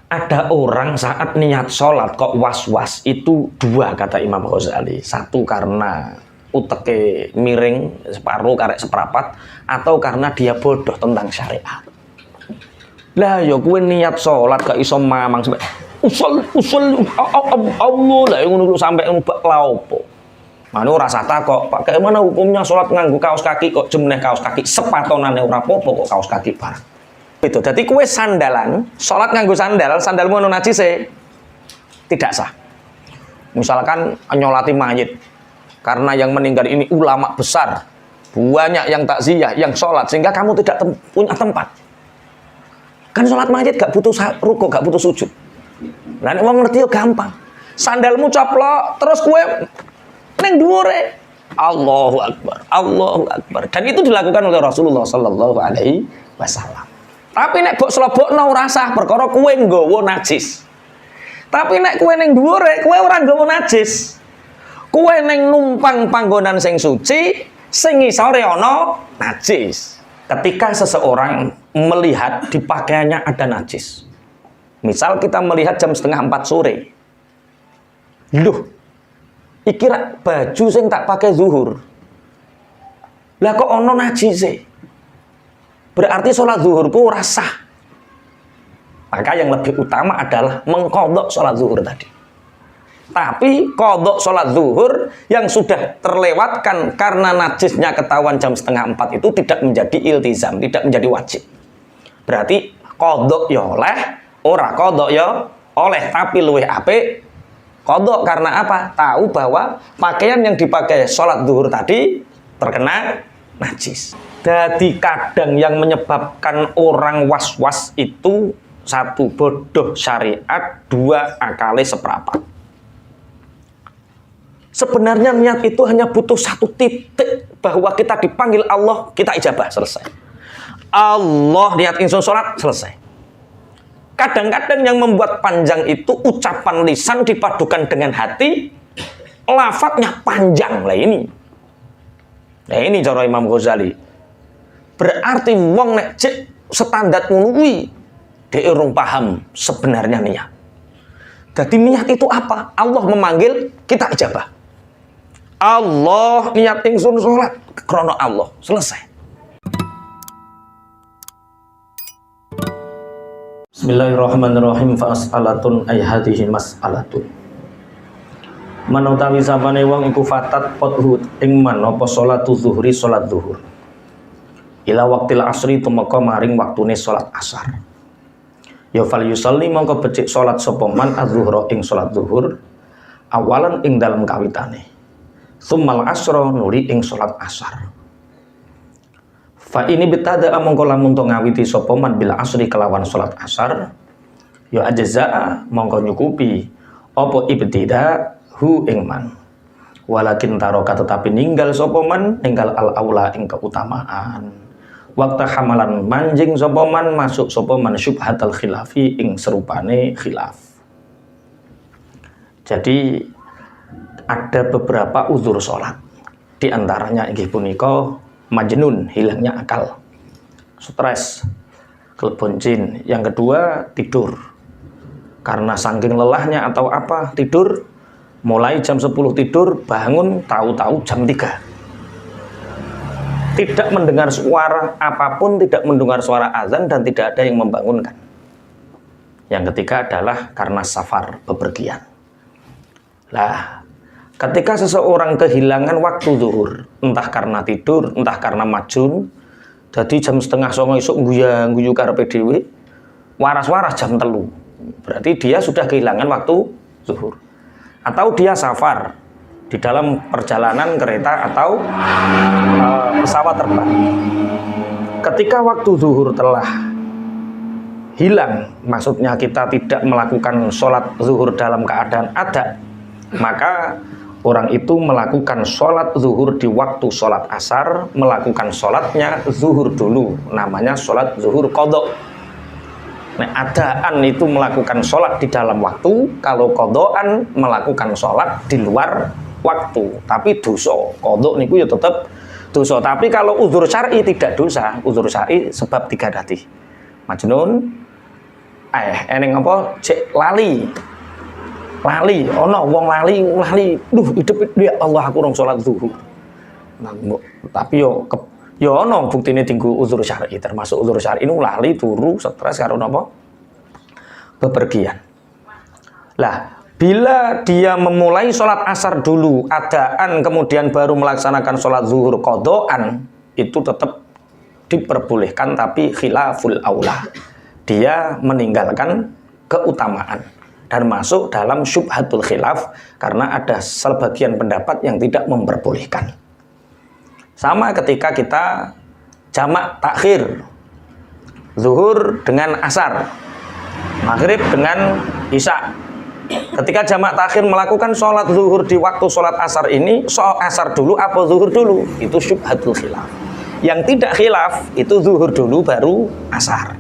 Ada orang saat niat sholat kok was-was, itu dua kata Imam Ghazali. Satu karena uteke miring separuh karek seperapat, atau karena dia bodoh tentang syariat. Lah ya kowe niat sholat gak iso mamang sampai usul Allah lah ngono sampai mbak laopo. Mane ora sata kok, Pak, bagaimana hukumnya sholat nganggo kaos kaki kok jemeneh kaos kaki sepatonane ora apa-apa kok kaos kaki barang. Itu. Jadi kue sandalan, sholat nganggo sandal, sandalmu ono najise tidak sah. Misalkan nyolati mayit, karena yang meninggal ini ulama besar, banyak yang takziah, yang sholat, sehingga kamu tidak punya tempat. Kan sholat mayit gak butuh ruko, gak butuh sujud. Lan wong ngerti yo gampang. Sandalmu coplok, terus kue neng dhuwure. Allahu Akbar, Allahu Akbar. Dan itu dilakukan oleh Rasulullah Sallallahu Alaihi Wasallam. Tapi nek mbok slobokno ora sah perkara kowe nggawa najis. Tapi nek kowe ning dhuwure, kowe ora nggawa najis. Kowe ning numpang panggonan sing suci, sing ngisore ana najis. Ketika seseorang melihat di pakaiannya ada najis. Misal kita melihat jam 3:30 sore. Loh, iki baju sing tak pakai zuhur. Lah kok ana najise? Berarti sholat zuhurku ora sah. Maka yang lebih utama adalah mengqadha sholat zuhur tadi. Tapi qadha sholat zuhur yang sudah terlewatkan karena najisnya ketahuan jam 3:30 itu tidak menjadi iltizam, tidak menjadi wajib. Berarti qadha ya oleh, ora qadha ya oleh, tapi luwih apik qadha karena apa? Tahu bahwa pakaian yang dipakai sholat zuhur tadi terkena najis. Jadi kadang yang menyebabkan orang was-was itu satu bodoh syariat, dua akale seprapat. Sebenarnya niat itu hanya butuh satu titik bahwa kita dipanggil Allah, kita ijabah, selesai. Allah niat ingsun sholat, selesai. Kadang-kadang yang membuat panjang itu ucapan lisan dipadukan dengan hati, lafadznya panjang lah ini. Nah ini cara Imam Ghazali. Berarti wong nek cek standar ngono dhek urung paham sebenarnya niat. Jadi niat itu apa? Allah memanggil, kita ijabah. Allah niat ingsun salat krana Allah, selesai. Bismillahirrahmanirrahim. Fa as'alatun ay hadhihi mas'alatun. Manutawi sapane wong iku fatat pothu ing man apa salatu zuhri salat zuhur. Ila waktil asri tumeka maring waktune salat asar. Ya fal yusalli mongko becik salat sapa man az-zuhra ing salat zuhur awalan ing dalem kawitane. Tsummal asra nuli ing salat asar. Fa ini bitada mongko lamun to ngawiti sapa man bil asri kelawan salat asar ya ajza mongko nyukupi apa ibtida hu ing man. Walakin taroka tetapi ninggal sapa man ninggal al aula ing keutamaan. Waktu hamalan manjing sapa man masuk sapa man syubhatal khilafi ing serupane khilaf. Jadi ada beberapa uzur sholat. Di antaranya inggih punika majnun, hilangnya akal, stres, kelebon jin. Yang kedua tidur. Karena saking lelahnya atau apa tidur, mulai jam 10 tidur, bangun tahu-tahu jam 3. Tidak mendengar suara apapun, tidak mendengar suara azan dan tidak ada yang membangunkan. Yang ketiga adalah karena safar, bepergian. Lah, ketika seseorang kehilangan waktu zuhur, entah karena tidur, entah karena majnun, jadi jam 8:30 esuk guyu karepe dhewe, waras-waras jam 3. Berarti dia sudah kehilangan waktu zuhur. Atau dia safar di dalam perjalanan kereta atau pesawat terbang. Ketika waktu zuhur telah hilang, maksudnya kita tidak melakukan sholat zuhur dalam keadaan ada, maka orang itu melakukan sholat zuhur di waktu sholat asar, melakukan sholatnya zuhur dulu, namanya sholat zuhur qadha. Nah, adaan itu melakukan sholat di dalam waktu, kalau qadhaan melakukan sholat di luar waktu, tapi dosa. Qadha niku ya tetap dosa. Tapi kalau uzur syar'i tidak dosa. Uzur syar'i sebab 3 tadi. Majnun, eneng apa cek lali ono wong lali duh hidup ya Allah aku rong salat zuhur. Nah, tapi yo ono buktine tinggu uzur syar'i, termasuk uzur syar'i ini lali turu stres karo napa bepergian. Lah bila dia memulai sholat asar dulu adaan kemudian baru melaksanakan sholat zuhur qadhaan, itu tetap diperbolehkan tapi khilaful aula, dia meninggalkan keutamaan dan masuk dalam syubhatul khilaf karena ada sebagian pendapat yang tidak memperbolehkan. Sama ketika kita jamak takhir zuhur dengan asar, maghrib dengan isya. Ketika jamak takhir melakukan sholat zuhur di waktu sholat asar ini, sholat asar dulu apa zuhur dulu, itu syubhatul khilaf. Yang tidak khilaf itu zuhur dulu baru asar,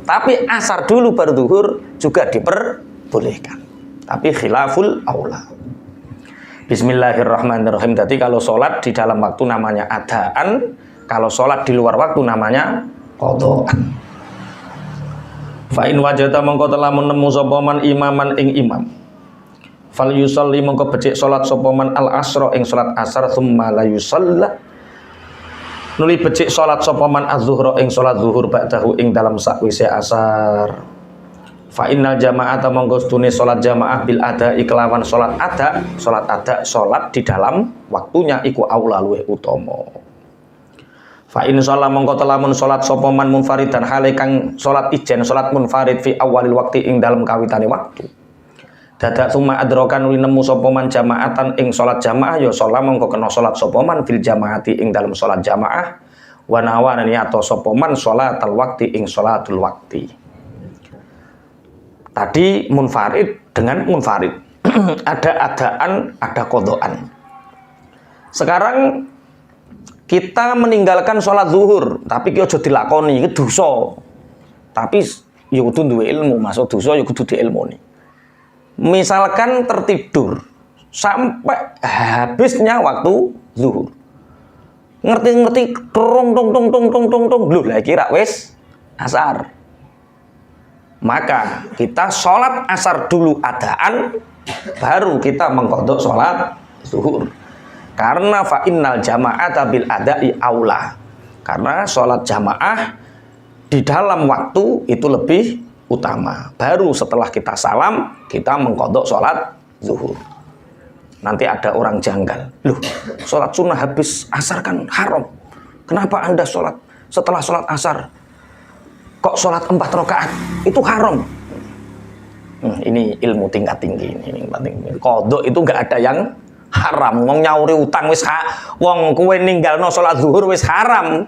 tapi asar dulu baru zuhur juga diperbolehkan, tapi khilaful aula. Bismillahirrahmanirrahim. Jadi kalau sholat di dalam waktu namanya adaan, kalau sholat di luar waktu namanya qadhaan. Fa in wajata mongko telah menemu sapa man imaman ing imam, fal yusalli mongko becik salat sapa man al asra ing salat asar, tsumma la yusalla nuli becik salat sapa man az-zuhra ing salat zuhur ba'dahu ing dalam sakwise asar. Fa innal jama'ata mongko stune salat jamaah bil ada'i kelawan salat ada, salat di dalam waktunya iku aula luwih utama. Fa in shalla mongko telamun salat sapa man munfaridan hale kang salat ijen salat munfarid fi awalil waqti ing dalem kawitane waktu. Dadak summa adrokan uli nemu sapa man jamaatan ing salat jamaah ya shalla mongko kena salat sapa man fil jamaati ing dalem salat jamaah wa nawana niyato sapa man sholatal waqti ing sholatul waqti. Tadi munfarid dengan munfarid. Ada adaan, ada qadhaan. Sekarang kita meninggalkan sholat zuhur, tapi kita aja dilakoni, itu dosa. Tapi ya kudu duwe ilmu, masuk dosa ya kudu diilmuni. Misalkan tertidur sampai habisnya waktu zuhur. Ngerti-ngerti tong lho lah kira wis asar. Maka kita sholat asar dulu adaan, baru kita mengqadha sholat zuhur. Karena fa innal jama'ata bil ada'i aula. Karena sholat jamaah di dalam waktu itu lebih utama. Baru setelah kita salam, kita mengqadha sholat zuhur. Nanti ada orang janggal. Loh, sholat sunnah habis asar kan haram. Kenapa Anda sholat setelah sholat asar? Kok sholat 4 rakaat? Itu haram. Ini ilmu tingkat tinggi. Ini penting. Qadha itu nggak ada yang haram. Wong nyauri utang wis wong kowe ninggalno salat zuhur wis haram.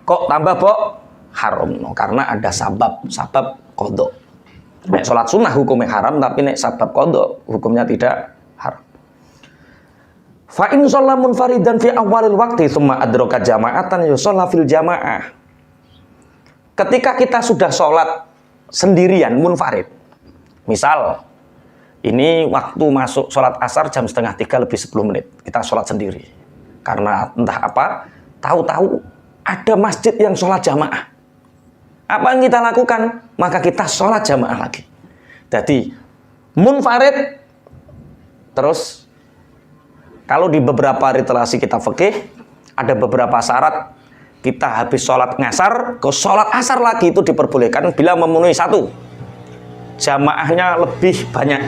Kok tambah haram? No, karena ada sabab qadha. Nek salat sunnah hukumnya haram, tapi nek sabab qadha hukumnya tidak haram. Fa in shalla munfaridan fi awalil waqti tsumma adraka jama'atan yusalla fil jamaah. Ketika kita sudah sholat sendirian munfarid, misal ini waktu masuk sholat asar jam 2:30 lebih 10 menit. Kita sholat sendiri. Karena entah apa, tahu-tahu ada masjid yang sholat jamaah. Apa yang kita lakukan? Maka kita sholat jamaah lagi. Jadi, munfarid. Terus, kalau di beberapa literasi kita fikih, ada beberapa syarat. Kita habis sholat ngasar, ke sholat asar lagi itu diperbolehkan bila memenuhi 1. Jamaahnya lebih banyak.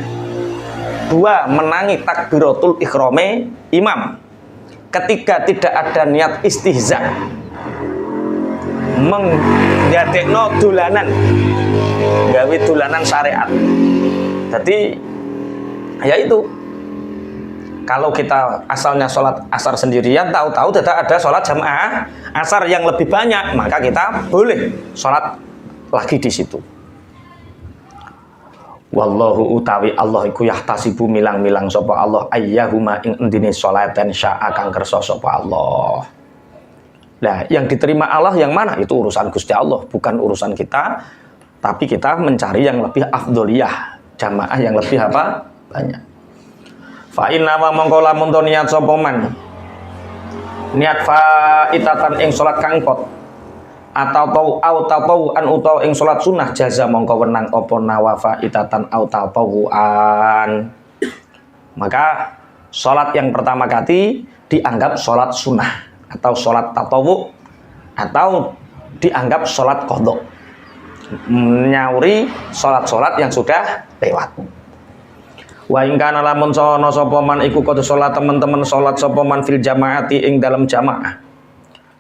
2. Menangi takbiratul ikhrame imam. Ketiga, tidak ada niat istihza, menggadekno dolanan, gawe dolanan syariat. Jadi ya itu, kalau kita asalnya sholat asar sendirian, tahu-tahu tidak ada sholat jamaah asar yang lebih banyak, maka kita boleh sholat lagi di situ. Wallahu utawi Allah iku yahtasibu milang-milang sapa Allah ayyahuma ing endine sholatan sya'a kang kersa sapa Allah. Nah, yang diterima Allah yang mana? Itu urusan Gusti Allah, bukan urusan kita. Tapi kita mencari yang lebih afdholiyah, jamaah yang lebih apa? Banyak. Fa inna wa mongko lamun to niat sapa man niat faitatan ing salat kang pot atau tau an utawa ing salat sunah jaza mongko wenang apa nawafa itatan tawuan. Maka salat yang pertama kali dianggap salat sunah atau salat tatawu atau dianggap salat qadha, nyauri salat-salat yang sudah lewat. Wa ing kana lamun sono sapa man iku kudu salat teman-teman salat sapa man fil jamaati ing dalam jamaah.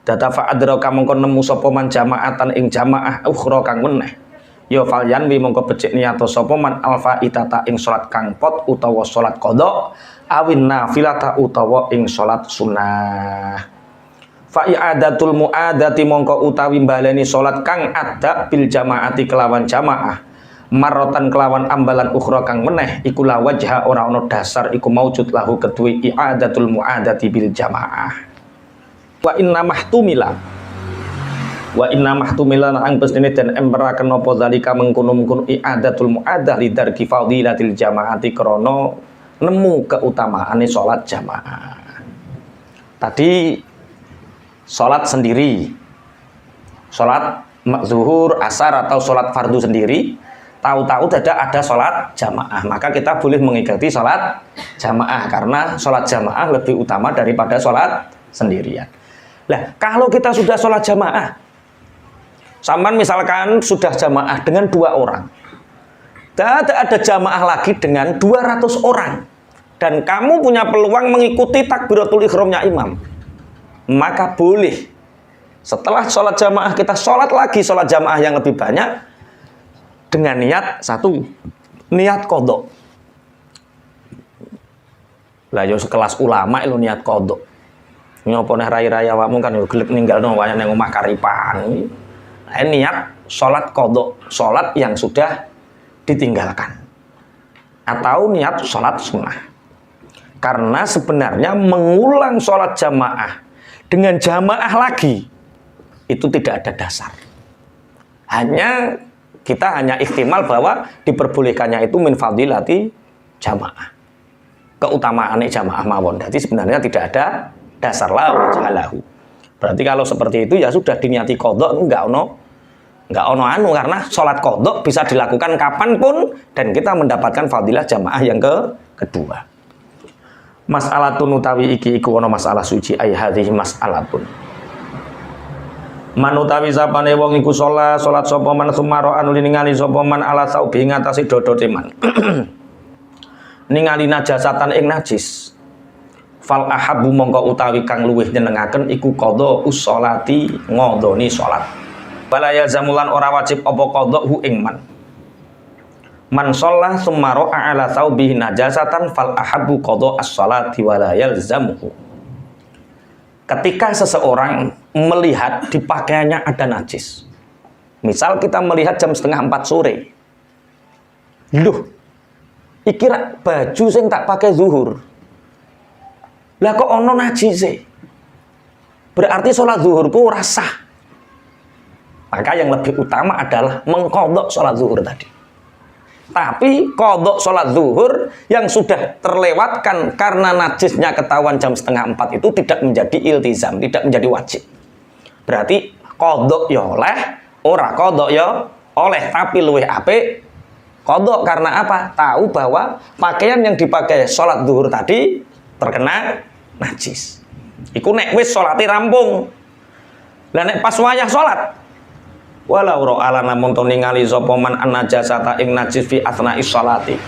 Data fa adraka mongko nemu sapa man jamaatan ing jamaah ukhra kang meneh. Ya falyan wi mongko becik niyato sapa man alfa itata ing salat kang pot utawa salat qadha awin nafilata utawa ing salat sunah. Fa i'adatul muadati mongko utawi baleni salat kang ada bil jamaati kelawan jamaah marotan kelawan ambalan ukhra kang meneh iku la wajha ora ana dasar iku maujud lahu kedue i'adatul muadati bil jamaah. Wa inna mahtumila ang pesene den emberaken napa zalika mengkono-mengkono i'adatul muadah lidarki fadilatil jamaati krana nemu keutamaane salat jamaah. Tadi salat sendiri, salat zuhur, asar atau salat fardu sendiri, tahu-tahu ada salat jamaah, maka kita boleh mengikuti salat jamaah karena salat jamaah lebih utama daripada salat sendirian. Nah, kalau kita sudah sholat jamaah, sampan misalkan sudah jamaah dengan 2 orang, dan ada jamaah lagi dengan 200 orang, dan kamu punya peluang mengikuti takbiratul ihramnya imam, maka boleh setelah sholat jamaah kita sholat lagi sholat jamaah yang lebih banyak dengan niat satu, niat qadha. Lah yo sekelas ulama itu niat qadha. Nyopo neh rai-rai awakmu kan yo gelem ninggalno wayang nang omah karipan. Nah, niat salat qadha, salat yang sudah ditinggalkan. Atau niat salat sunnah. Karena sebenarnya mengulang salat jamaah dengan jamaah lagi itu tidak ada dasar. Kita hanya ihtimal bahwa diperbolehkannya itu min fadilati jamaah. Keutamaane jamaah mawon. Jadi sebenarnya tidak ada dasar lahu. Berarti kalau seperti itu ya sudah diniati qadha, enggak ono karena sholat qadha bisa dilakukan kapanpun dan kita mendapatkan fadilah jamaah yang kedua. Mas'alatun utawi iki iku ono masalah suci ay hadhihi mas'alatun. Man utawi sapane wong iku salat sapa man sumaro anu ningali sapa man ala saubi ngatasi dodote man. Ningali najasatan ing najis. Fal ahabu mongko utawi kang luwih nyenengaken iku qadha usholati ngodoni salat. Balaya zamulan ora wajib apa qadha hu ing man. Man shalla summa ra'a ala thawbihi najasatan fal ahabu qadha as-sholati wala yalzamuhu. Ketika seseorang melihat di pakaiannya ada najis. Misal kita melihat jam 3:30 sore. Loh, iki baju sing tak pakai zuhur. Lah kok ono najis sih? Berarti sholat zuhurku ora sah. Maka yang lebih utama adalah mengqadha sholat zuhur tadi. Tapi qadha sholat zuhur yang sudah terlewatkan karena najisnya ketahuan jam 3:30 itu tidak menjadi iltizam, tidak menjadi wajib. Berarti qadha ya oleh, ora qadha ya oleh, tapi luwih apik qadha karena apa? Tahu bahwa pakaian yang dipakai sholat zuhur tadi terkena najis. Iku nek wis salate rampung. Lah nek pas wayah salat walau ra'ala namun to ningali sapa man an-najasata ing najis fi asna'i sholati.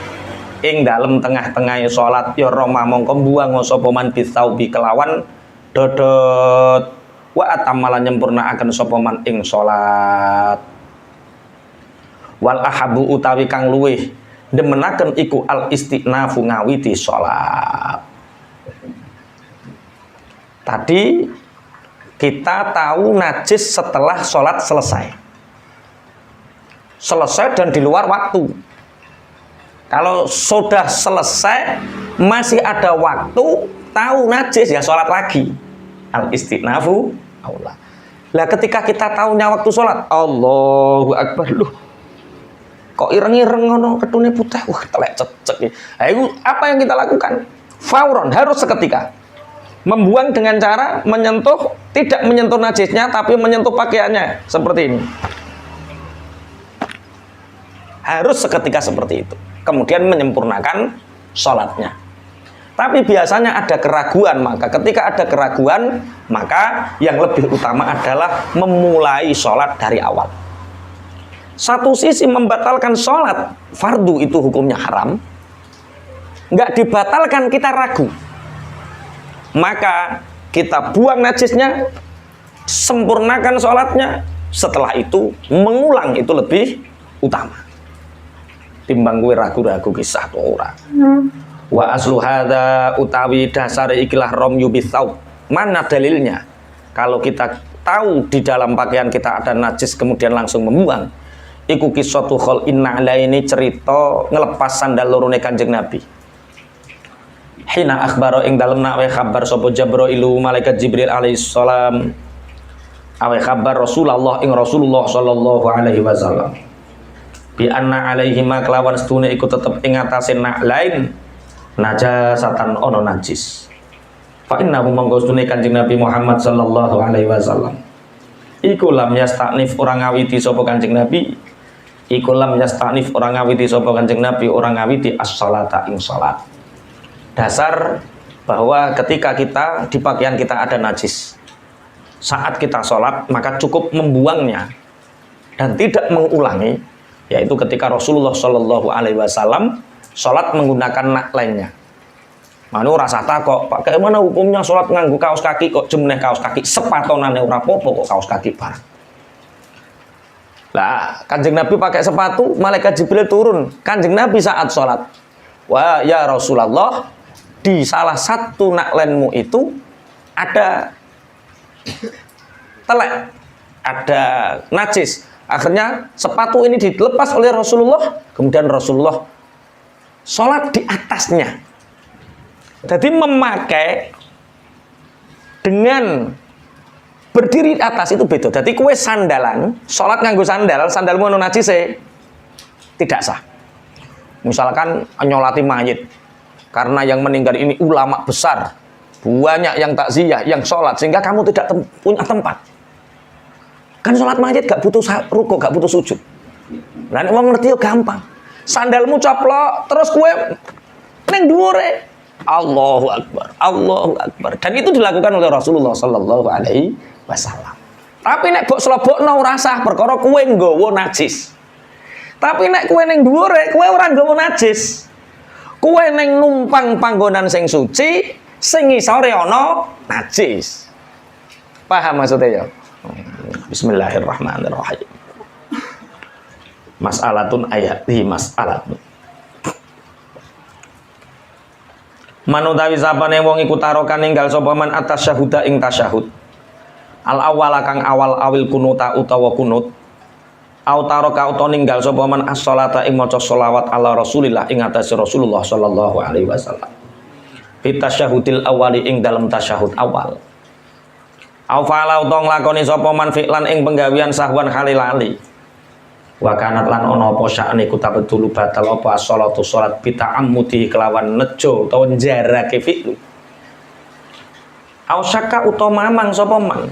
Ing dalem tengah-tengahe salat ya roma mongko buang sapa man bisaubi kelawan dodot wa atamala nyempurnaaken sapa man ing salat. Wal ahabu utawi kang luwih demenaken iku al istighnafu ngawiti salat. Tadi kita tahu najis setelah sholat selesai dan di luar waktu. Kalau sudah selesai masih ada waktu, tahu najis ya sholat lagi. Al istighnafu aula. Lah ketika kita tahunya waktu sholat, Allahu Akbar, loh kok ireng-ireng ngono ketune putih, wah telek cecek. Ayo apa yang kita lakukan? Fauron, harus seketika. Membuang dengan cara menyentuh, tidak menyentuh najisnya, tapi menyentuh pakaiannya. Seperti ini. Harus seketika seperti itu. Kemudian menyempurnakan sholatnya. Tapi biasanya ada keraguan, maka ketika ada keraguan, maka yang lebih utama adalah memulai sholat dari awal. Satu sisi membatalkan sholat, fardu itu hukumnya haram. Nggak dibatalkan, kita ragu. Maka kita buang najisnya, sempurnakan sholatnya, setelah itu mengulang itu lebih utama timbang gue ragu-ragu kisah tuh ora. Wa aslu hadza utawi dasar ikilah romyu bisau. Mana dalilnya? Kalau kita tahu di dalam pakaian kita ada najis kemudian langsung membuang, iku kisatu khol inna ini cerita ngelepas sandal lorone Kanjeng Nabi. Hina akhbaro ing dalem nak kabar sapa Jibrilu malaikat Jibril alaihissalam awe kabar Rasulullah ing Rasulullah sallallahu alaihi wasallam bi anna alaihi ma kelawan sedune iku tetep ing atase nak lain najasatan ono najis fa innahu monggo sedune Kanjeng Nabi Muhammad sallallahu alaihi wasallam iku lam yastanif orang ngawiti sapa Kanjeng Nabi iku lam yastanif orang ngawiti sapa Kanjeng Nabi orang ngawiti as-shalata ing salat. Dasar bahwa ketika kita di pakaian kita ada najis, saat kita sholat maka cukup membuangnya dan tidak mengulangi, yaitu ketika Rasulullah Shallallahu Alaihi Wasallam sholat menggunakan lainnya. Manu rasa kok, Pak, bagaimana hukumnya sholat nganggu kaos kaki kok jemneh kaos kaki sepatonane ora apa-apa kok kaos kaki barang. Lah, Kanjeng Nabi pakai sepatu, malaikat Jibril turun. Kanjeng Nabi saat sholat, wah ya Rasulullah, di salah satu naklenmu itu ada telek, ada najis. Akhirnya sepatu ini dilepas oleh Rasulullah, kemudian Rasulullah sholat di atasnya. Jadi memakai dengan berdiri di atas itu beda. Jadi kue sandalan, sholat nganggo sandal, sandalmu ono najise tidak sah. Misalkan nyolati mayit, karena yang meninggal ini ulama besar, banyak yang takziah, yang sholat, sehingga kamu tidak punya tempat. Kan sholat mayit gak butuh rukuk, gak butuh sujud. Nah, mau ngerti gampang. Sandalmu coplok, terus kue neng dhuwure. Allahu Akbar, Allahu Akbar. Dan itu dilakukan oleh Rasulullah Sallallahu Alaihi Wasallam. Tapi nek bok slobokno ora sah, perkara kue nggawa najis. Tapi nek kue neng dhuwure, kue ora nggawa najis. Kue neng numpang panggonan sing suci, sing ngisore ana najis. Paham maksudnya ya? Bismillahirrahmanirrahim. Mas'alatun ayati mas'alatun. Manutawi sapane wong iku tarokan ninggal sapa man atas syahuda ing tasyahud. Al awwala kang awal awil kunuta utawa kunut. Autaroka utawa ninggal sapa man as-sholata ing maca sholawat ala Rasulillah ing atase Rasulullah sallallahu alaihi wasallam. Fi tasyahudil awali ing dalam tasyahud awal. Au fa'ala utawa nglakoni sapa man fi'lan ing penggawean sahwan halilali. Wa kanat lan ana apa sya'ne ku tabdulu batal apa as-sholatu salat bi ta'ammudi kelawan nejo utawa njarake fi'lu. Au syakka utawa mamang sapa man.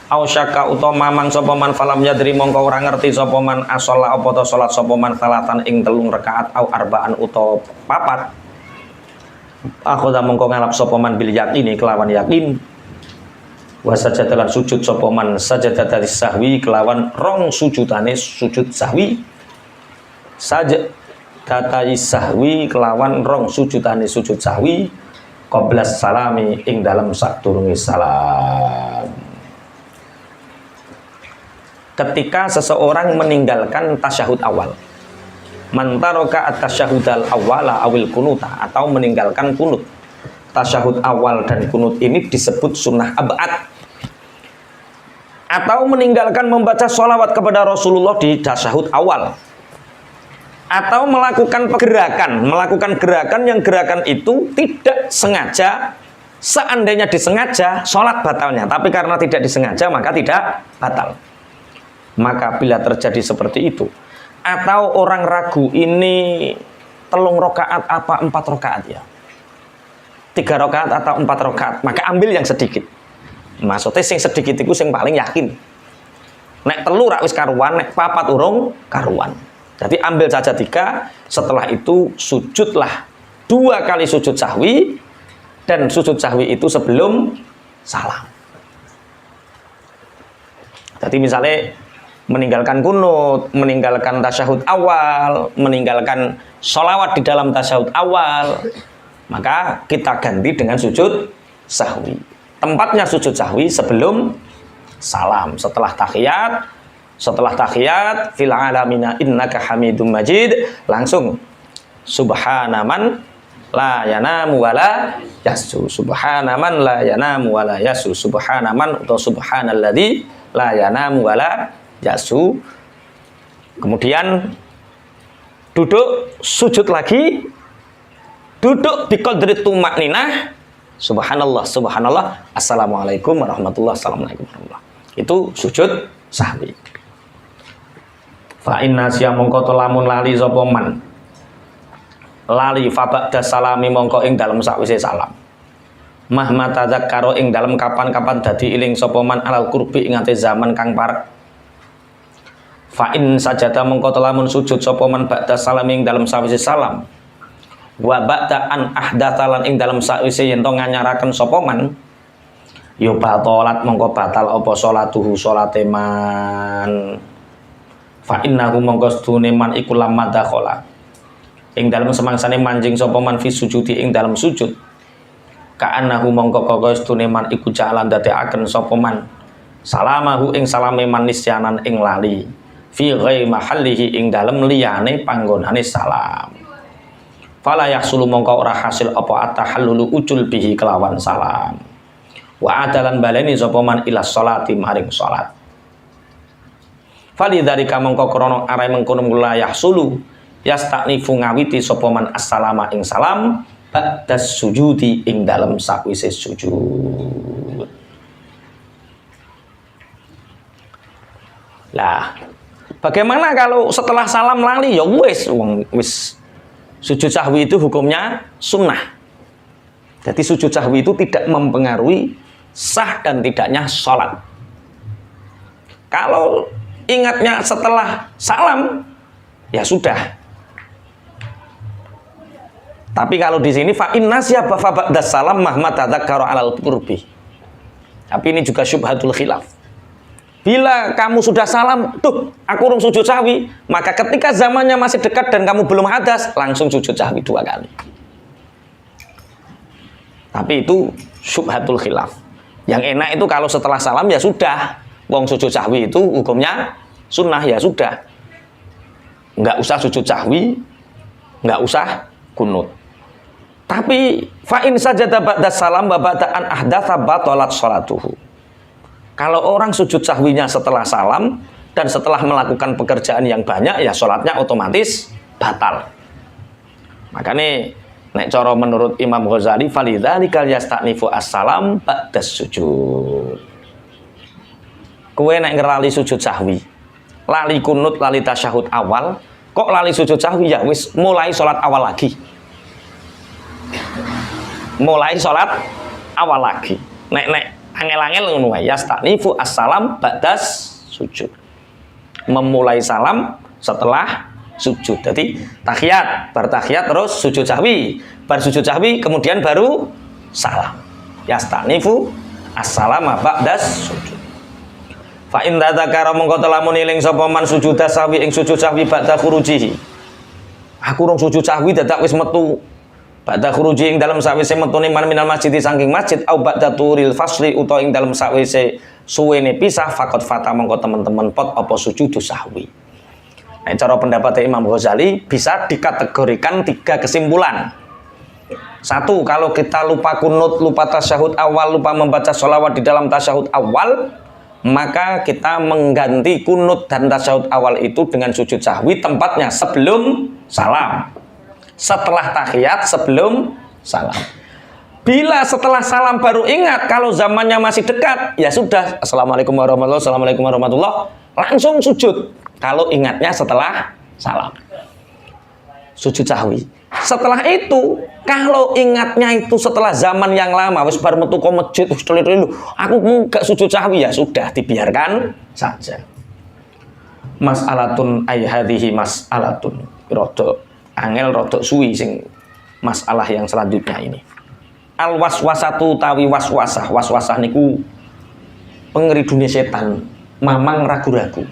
Au syakka utawa mamang sapa man falam yadri mongko ora ngerti sapa man asalla apa ta salat sapa man salatan ing 3 rakaat au arba'an utawa 4 akhudha mongko ngalap sapa man bil yaqini kelawan yakin wa sajadalan sujud sapa man sajadatis sahwi kelawan rong sujudane sujud sahwi sajadatis sahwi kelawan rong sujudane sujud sahwi qablas salami ing dalam sadurunge salam. Ketika seseorang meninggalkan tasyahud awal, mantaroka at-tasyahudal awwala awil kunuta, atau meninggalkan kunut. Tasyahud awal dan kunut ini disebut sunnah ab'ad. Atau meninggalkan membaca sholawat kepada Rasulullah di tasyahud awal. Atau melakukan gerakan yang gerakan itu tidak sengaja. Seandainya disengaja, sholat batalnya. Tapi karena tidak disengaja, maka tidak batal. Maka bila terjadi seperti itu, atau orang ragu ini 3 rakaat apa 4 rakaat ya, 3 rakaat atau 4 rakaat, maka ambil yang sedikit. Maksudnya sing sedikit itu sing paling yakin. Nek telu rak wis karuan, nek papat urung karuan. Jadi ambil saja 3, setelah itu sujudlah 2 kali sujud sahwi, dan sujud sahwi itu sebelum salam. Jadi misalnya meninggalkan kunut, meninggalkan tasyahud awal, meninggalkan sholawat di dalam tasyahud awal, maka kita ganti dengan sujud sahwi. Tempatnya sujud sahwi sebelum salam. Setelah tahiyat fil alamina innaka hamidum majid, langsung subhanaman la yanamu wala yasu, subhanaman la yanamu wala yasu, subhanaman atau subhanalladzi la yanamu wala yasu. Kemudian duduk sujud lagi, duduk di qadri tumakninah, subhanallah subhanallah, assalamualaikum warahmatullahi wabarakatuh. Itu sujud sahwi. Fa inna siya mongko to lamun lali sapa man, lali fa ba'da salami mongko ing dalem sakwise salam, mahma tadzakkaro ing dalem kapan-kapan dadi iling sapa man alal qurbi ing ate zaman kang parek. Fa in sajada mongko to lamun sujud sapa man ba'da salami ing dalem sakwise salam, wa ba'da an ahdatsalan ing dalem sakwise yen to nganyaraken sapa man, ya batalat mongko batal apa salatuhu salate man. Fa innahu mongko sedune man iku lamma dakhala ing dalem semangsane manjing sapa man fi sujudi ing dalem sujud, ka'annahu mongko kaya sedune man iku jalan dadekaken sapa man salamahu ing salame man nisyanan ing lali fi ghairi mahallihi ing dalem liyane panggonane salam. Fala yahsulu mongko ora hasil apa atahallulu ucul bihi kelawan salam. Wa adalan baleni sapa man ila sholati maring salat. Fali dzalika mongko krana arae mengkono la yahsulu yastanifu ngawiti sapa man assalama ing salam ba'da sujudi ing dalem sakwise sujud. Lah, bagaimana kalau setelah salam lali? Ya wis sujud sahwi itu hukumnya sunnah. Jadi sujud sahwi itu tidak mempengaruhi sah dan tidaknya sholat. Kalau ingatnya setelah salam, ya sudah. Tapi kalau di sini fa inna siya ba'da salam mahma tadzakkara alal qurbi. Tapi ini juga syubhatul khilaf. Bila kamu sudah salam, tuh aku urung sujud sahwi, maka ketika zamannya masih dekat dan kamu belum hadas, langsung sujud sahwi 2 kali. Tapi itu syubhatul khilaf. Yang enak itu kalau setelah salam ya sudah. Wong sujud sahwi itu hukumnya sunnah, ya sudah. Nggak usah sujud sahwi, nggak usah kunut. Tapi fa in sajada ba'da salam wa ba'da an ahdatsa batalat sholatuhu. Kalau orang sujud sahwinya setelah salam dan setelah melakukan pekerjaan yang banyak, ya sholatnya otomatis batal. Makanya nek cara menurut Imam Ghazali falidzalika yastanifu as-salam ba'da sujud. Kowe nek ngerali sujud sahwi, lali kunut, lali tasyahud awal, kok lali sujud sahwi, ya wis mulai sholat awal lagi. Mulai sholat awal lagi. Nek angel-angel ngono wae, yastanifu as-salam ba'da sujud. Memulai salam setelah sujud. Jadi tahiyat, bertahiyat terus sujud sahwi, bersujud sahwi kemudian baru salam. Yastanifu as-salama ba'da sujud. Fa in dzakara mongko lamun eling sapa man sujud sahwi ing sujud sahwi ba'da khurujihi. Aku rong sujud sahwi dadak wis metu. Ba'da khuruji ing dalem sawise metune man minal masjid saking masjid au ba'da turil fasli utawa ing dalem sawise suwene pisah faqat fata mongko teman-teman pot apa sujud sahwi. Nah, cara pendapat Imam Ghazali bisa dikategorikan 3 kesimpulan. 1, kalau kita lupa kunut, lupa tasyahud awal, lupa membaca sholawat di dalam tasyahud awal, maka kita mengganti kunut dan tasyahud awal itu dengan sujud sahwi, tempatnya sebelum salam, setelah tahiyat, sebelum salam. Bila setelah salam baru ingat, kalau zamannya masih dekat, ya sudah, assalamualaikum warahmatullahi wabarakatuh, assalamualaikum warahmatullahi wabarakatuh, langsung sujud kalau ingatnya setelah salam. sujud sahwi. Setelah itu, kalau ingatnya itu setelah zaman yang lama, wis bar metu ke masjid, aku enggak sujud sahwi, ya sudah dibiarkan saja. Mas'alatun ay hadhihi mas'alatun. Rodok angel rodok suwi sing masalah yang selanjutnya ini. Al waswasatu tawi waswasah. Waswasah niku pengeridune setan, mamang ragu-ragu.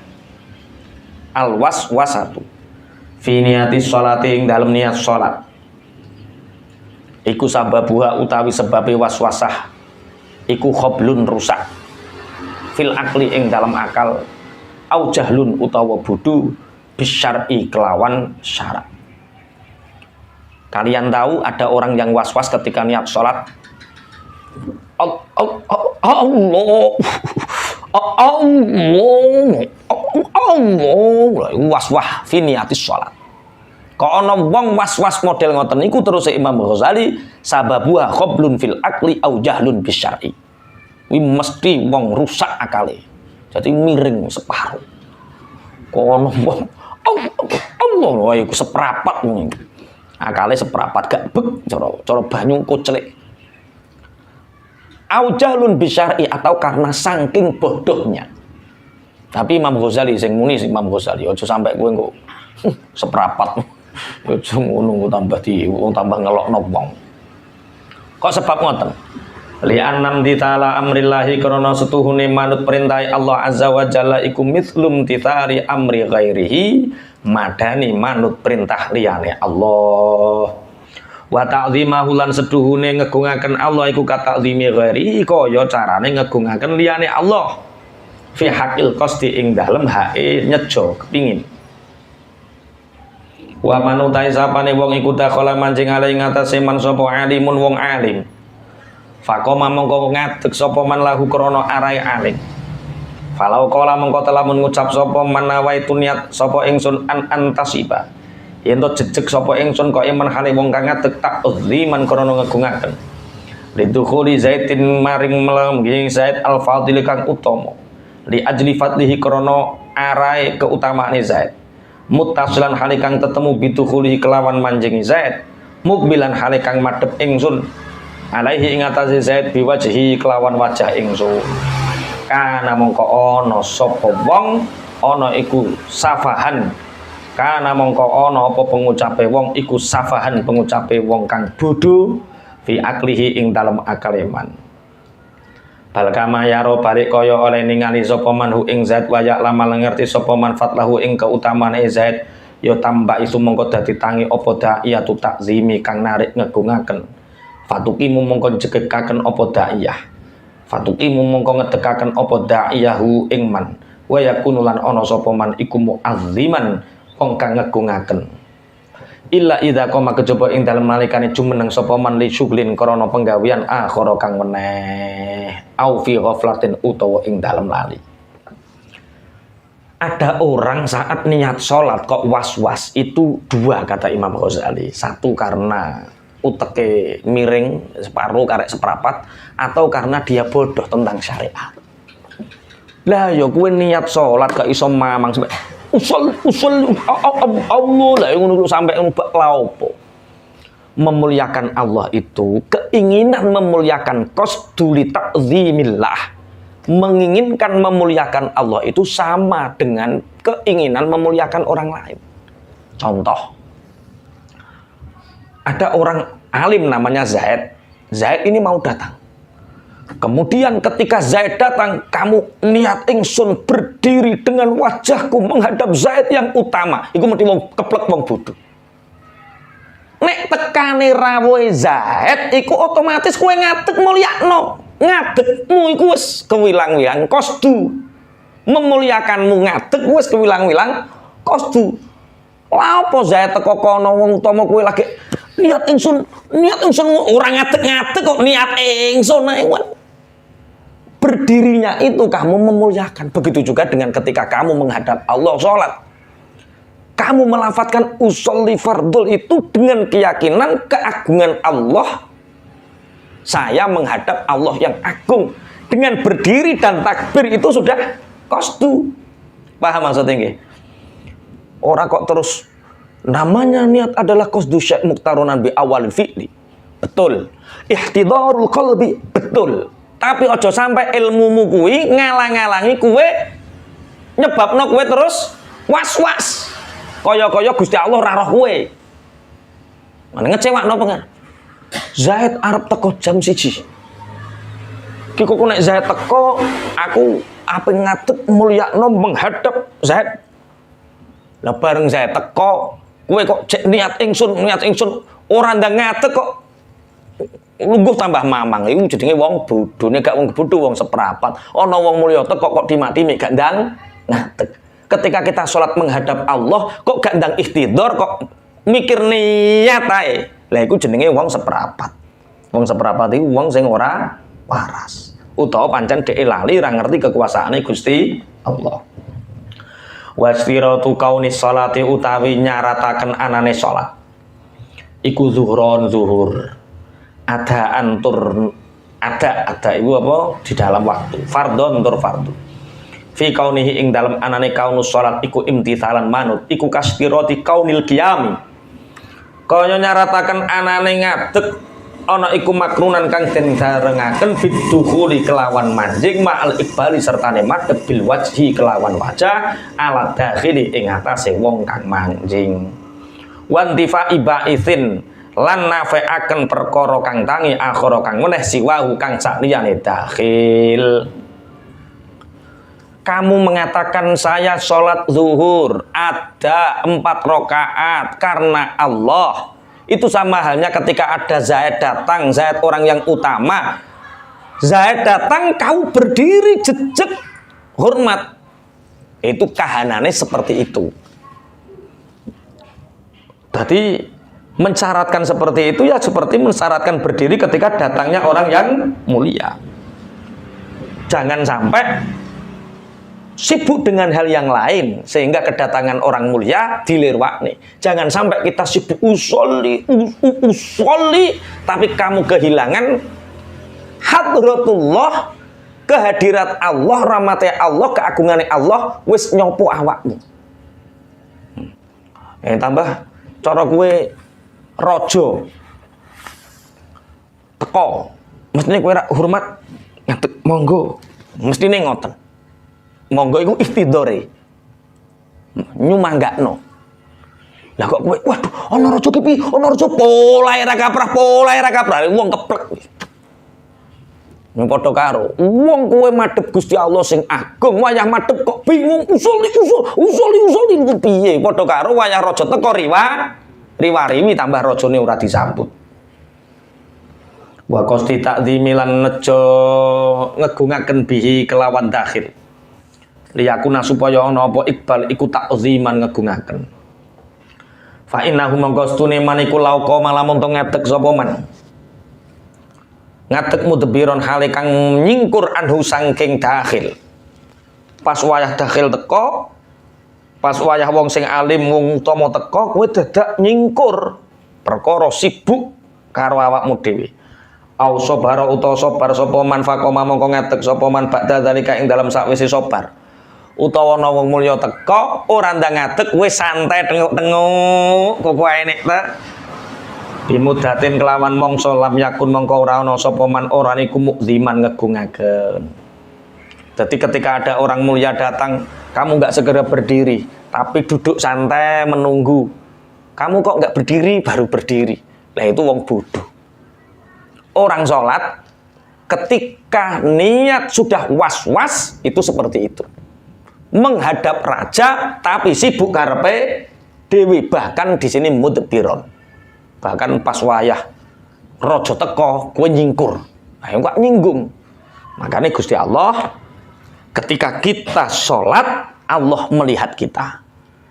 Al waswasatu fi niyati sholati ing dalem niat salat. Iku sababuha utawi sebabe waswasah iku khoblun rusak fil akli ing dalam akal au jahlun utawa bodho bisyar'i kelawan syarak. Kalian tahu ada orang yang was-was ketika niat sholat. Allah was-was fi niatis sholat. Kok ana wong was-was model ngoten niku terus Imam Ghazali sababuha khoblun fil akli au jahlun bisyar'i. Kuwi mesti wong rusak akale. Jadi miring separuh. Kono wong Allah iku seprapat ngono. Akale seprapat gak bek cara banyu koclek. Au jahlun bisyar'i atau karena saking bodohnya. Tapi Imam Ghazali sing muni Imam Ghazali aja sampai kowe engko seprapat. Aja ngono tambah ngelokno wong. Kok sebab ngoten? Li'annam ditala amrillahi karena setuhune manut perintah Allah azza wa jalla iku mithlum titari amri ghairihi madani manut perintah liyane Allah wa ta'zimahu lan setuhune ngegungaken Allah iku kata'zimi ghairihi kaya carane ngegungaken liyane Allah fi haqqil qasdi ing dalem hae nyejo kepingin wa manutai sapane wong iku dakhala mancing ale ing atase man sapa alimun wong alim. Fakoma mongko ngadeg sapa man lahu krana arai alim. Falau kala mongko telah mengucap sapa man nawaitu niat sapa ingsun an antasiba. Yen to jejeg sapa ingsun kok iman hale wong kang ngadeg tak uzliman krana ngegungaken. Lidukhuli Zaidin maring melengging Zaid al-Fadil kang utama. Li ajli fadlihi krana arai keutamaane Zaid. Muttasilan hale kang tetemu bidukhuli kelawan manjing Zaid. Mukbilan hale kang madhep ingsun. Alaihi ing atase Zaid biwajhi kelawan wajah ingsun. Kana mongko ana sapa wong ana iku safahan. Kana mongko ana apa pengucape wong iku safahan pengucape wong kang bodho fi aklihi ing dalem akale man. Balkama yaro balik kaya oleh ningali sapa man hu ing Zaid wa ya lama ngerti sapa man fatlahu ing keutamaane Zaid ya tambah isu mongko dadi tangi apa da'iyatu takzimi kang narik ngegungaken. Fatukimu mongko jegekaken apa da'iyah. Fatukimu mongko ngedekaken apa da'iyahu ing man. Wa yakunu lan ana sapa man iku mu'azziman wong kang ngegungaken. Illa idza qama kejaba ing dalem nalikane jumeneng sapa man li syuglin krana penggawean akhara kang meneh. Au fi ghaflatin utawa ing dalem lali. Ada orang saat niat sholat kok was-was itu dua kata Imam Ghazali. Satu karena uteke miring separuh karek seperapat atau karena dia bodoh tentang syariat. Lah ya kowe niat salat gak iso mamang sampai usul Allah lah ngono sampai mbak laopo. Memuliakan Allah itu keinginan memuliakan qasduli ta'zimillah. Menginginkan memuliakan Allah itu sama dengan keinginan memuliakan orang lain. Contoh, ada orang alim namanya Zaid. Zaid ini mau datang. Kemudian ketika Zaid datang, kamu niat ingsun berdiri dengan wajahku menghadap Zaid yang utama. Iku mesti wong keplek wong bodoh. Nek tekane rawuhe Zaid, iku otomatis kowe ngadeg mulyakno. Ngadegmu iku wis kewilang-wilang qasdu. Memuliakanmu ngadeg wis kewilang-wilang qasdu. Lha apa Zaid teko kono wong utama kowe lagi niat ingsun orang ngadeg kok niat ingsun ae. Berdirinya itu kamu memuliakan. Begitu juga dengan ketika kamu menghadap Allah sholat. Kamu melafadzkan usolli fardul itu dengan keyakinan keagungan Allah. Saya menghadap Allah yang agung. Dengan berdiri dan takbir itu sudah qasdu. Paham maksudnya nggih? Orang kok terus Namanya niat adalah qasdu syai' muqtaronan bi awal fi'li. Betul. Ihtidarul qalbi, betul. Tapi ojo sampai ilmumu kuwi ngalang-alangi kuwe nyebabno kuwe terus was-was. Kaya-kaya Gusti Allah ra roh kuwe. Mana ngecewakno pengen. Zaid arep teko jam 1. Ki kok nek Zaid teko, aku ape ngadeg mulyakno menghadap Zaid. Lah bareng Zaid teko, kowe kok cek niat ingsun ora ndang ngadeg kok lungguh tambah mamang. Iku jenenge wong bodho, nek gak wong bodho wong seperapat. Ana wong mulya teko kok dimati mek gak ndang ngadeg. Ketika kita sholat menghadap Allah kok gak ndang ikhtidor, kok mikir niat ae. Lah iku jenenge wong seperapat. Wong seperapat iku wong sing ora waras. Utawa pancen dhek lali ra ngerti kekuasaane Gusti Allah. Wasfiratu kauni sholati utawi nyarataken anane sholat. Iku zuhron zuhur. Ada iku apa di dalam waktu. Fardhon tur fardhu. Fi kaunihi ing dalam anane kaunus sholat iku imtithalan manut. Iku kastirati kaunil qiyami. Kaya nyarataken anane ngadeg ana iku makrunan kang den darengaken bidukhuli kelawan manjing ma'al iqbali sertane madhep bil wajhi kelawan wajah ala dakhili ing atase wong kang manjing wantifa ibaisin lan nafeaken perkara kang tangi akhara kang meneh siwahu kang sakliyane dakhil. Kamu mengatakan saya sholat zuhur ada 4 rakaat karena Allah. Itu sama halnya ketika ada Zaid datang, Zaid orang yang utama. Zaid datang, kau berdiri jejeg hormat. Itu kahanane seperti itu. Jadi mensyaratkan seperti itu ya seperti mensyaratkan berdiri ketika datangnya orang yang mulia. Jangan sampai sibuk dengan hal yang lain sehingga kedatangan orang mulia dilirwakne. Jangan sampai kita sibuk usolli tapi kamu kehilangan hadratullah, kehadirat Allah, rahmatnya Allah, keagungane Allah wis nyopo awakmu. Tambah cara kue rojo teko mestine kue hormat ngadeg monggo mestine ngoten. Monggo iku ikhtidore. Nyumanggakno. Lah kok kowe waduh ana raja ki ana raja polahe ra kaprah wong keplek. Ning padha karo wong kowe madhep Gusti Allah sing agung wayah madhep kok bingung usul niku piye padha karo wayah raja teko riwariwi tambah rajane ora disambut. Wa qasti ta'dzimilan nejo ngegungaken bihi kelawan dakhil. Liyakuna supaya ana apa iqbal iku takziman ngegungaken. Fa innahu mangkostune maniku lauqa malamun to ngadeg sapa man. Ngadeg mudbiron hale kang nyingkur anhu saking dakhil. Pas wayah dakhil teko, pas wayah wong sing alim wong utama teko, kowe dadak nyingkur perkara sibuk karo awakmu dhewe. Au sabara utawa sabar sapa man faqoma mongko ngadeg sapa man ba'da zalika ing dalam sakwise sabar. Utawa ana wong mulya teka ora ndang ngadeg wis santai tenguk-tenguk kok wae nek ta bimudatin kelawan mangsa lam yakun mongko ora ana sapa man ora niku mukziman ngegungaken. Jadi ketika ada orang mulia datang kamu enggak segera berdiri tapi duduk santai menunggu. Kamu kok enggak berdiri baru berdiri. Lah itu wong bodoh. Orang sholat ketika niat sudah was-was itu seperti itu. Menghadap raja tapi sibuk karepe dewi, bahkan di sini mudbiron, bahkan pas wayah raja teko kowe nyingkur, ayo kok nyinggung. Makanya Gusti Allah ketika kita sholat Allah melihat kita,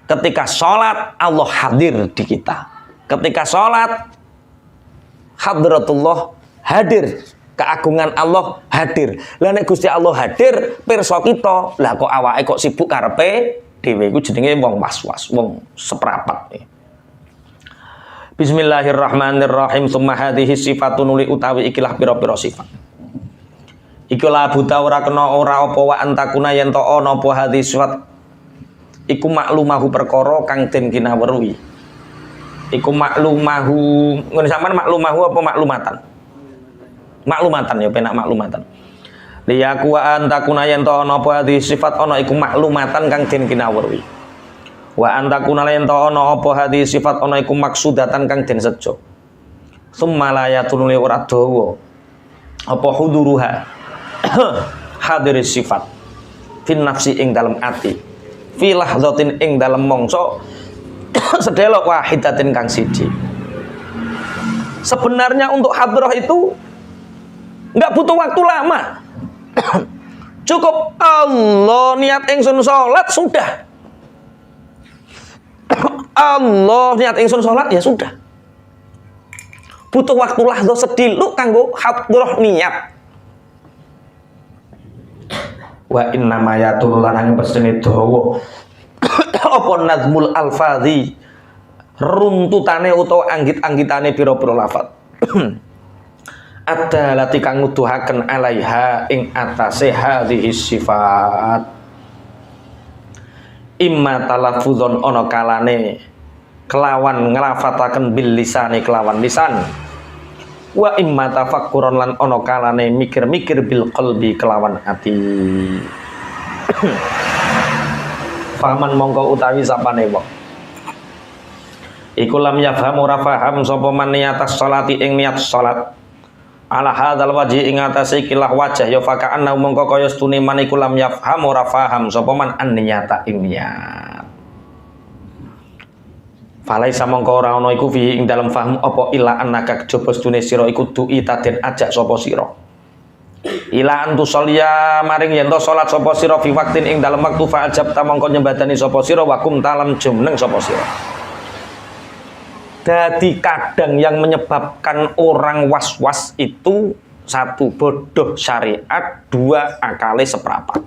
ketika sholat Allah hadir di kita, ketika sholat hadratullah hadir, keagungan Allah hadir. Lah nek Gusti Allah hadir pirsa kita, lah kok awake kok sibuk karepe dhewe iku jenenge wong was-was, wong seprapat. Bismillahirrahmanirrahim. Summa hadhihi sifatun li utawi ikilah pira-pira sifat. Iku la buta ora kena ora apa wa antakuna yen to ana apa hadhihi sifat iku maklumahu perkara kang den ginaweruhi. iku maklumahu ngene sampean maklumahu apa maklumatan? Maklumatan ya penak maklumatan. Liyaku wa antakuna yen to ana apa hadhi sifat ana iku maklumatan kang den kinawruhi. Wa antakuna yen to ana apa hadhi sifat ana iku maksudatan kang den sejo. Summa la yatunuli ora dawa apa huduruha hadir sifat fin nafsi ing dalem ati fi lahzatin ing dalem mangsa sedelok wahidatin kang siji. Sebenarnya untuk hadrah itu enggak butuh waktu lama. Cukup Allah niat ingsun salat sudah. Allah niat ingsun salat ya sudah. Butuh waktu lahdzah sediluk kanggo hadrah niat. Wa inna ma yatul lan pesene dawa apa nazmul alfazi runtutane utawa anggit-anggitane pira-pira lafaz. Ada lati kang nuduhaken alaiha ing atase hadhihi sifat. Imma talaffuzon ana kalane kelawan nglafataken bil lisani kelawan lisan. Wa imma tafakkuron lan ana kalane mikir-mikir bil qalbi kelawan ati. Faman mongko utawi sapane wong iku lam yafham ora paham sapa man niatas salati ing niat salat ala hadzal wajhi ing atase kilah wajah ya faka'anna mongko kaya stune man iku lam yafham ora paham sapa man an niyata ing niat. Falaisa mongko ora ana iku fi ing dalem faham apa ila annaka kejaba stune sira iku du'i taden ajak sapa sira ila antu sholia maring yen to salat sapa sira fi waktin ing dalem waktu fa ajab ta mongko nyembadani sapa sira wa kum talam jumeneng sapa sira. Jadi kadang yang menyebabkan orang was-was itu satu bodoh syariat, dua akale seprapat.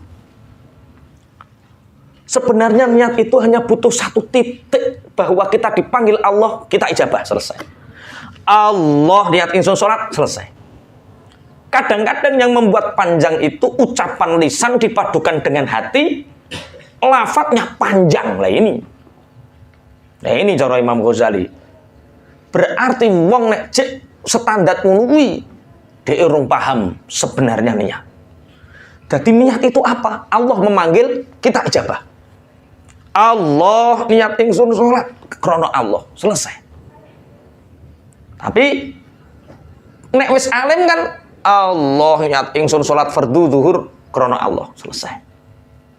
Sebenarnya niat itu hanya butuh satu titik bahwa kita dipanggil Allah, kita ijabah, selesai. Allah niat ingsun sholat, selesai. Kadang-kadang yang membuat panjang itu ucapan lisan dipadukan dengan hati, lafadznya panjang lah ini. Nah ini cara Imam Ghazali. Berarti wong nek cek standar ngono kuwi dhek urung paham sebenarnya niat. Jadi niat itu apa? Allah memanggil, kita ijabah. Allah niat ingsun salat krana Allah, selesai. Tapi nek wis alim kan Allah niat ingsun salat fardu zuhur krana Allah, selesai.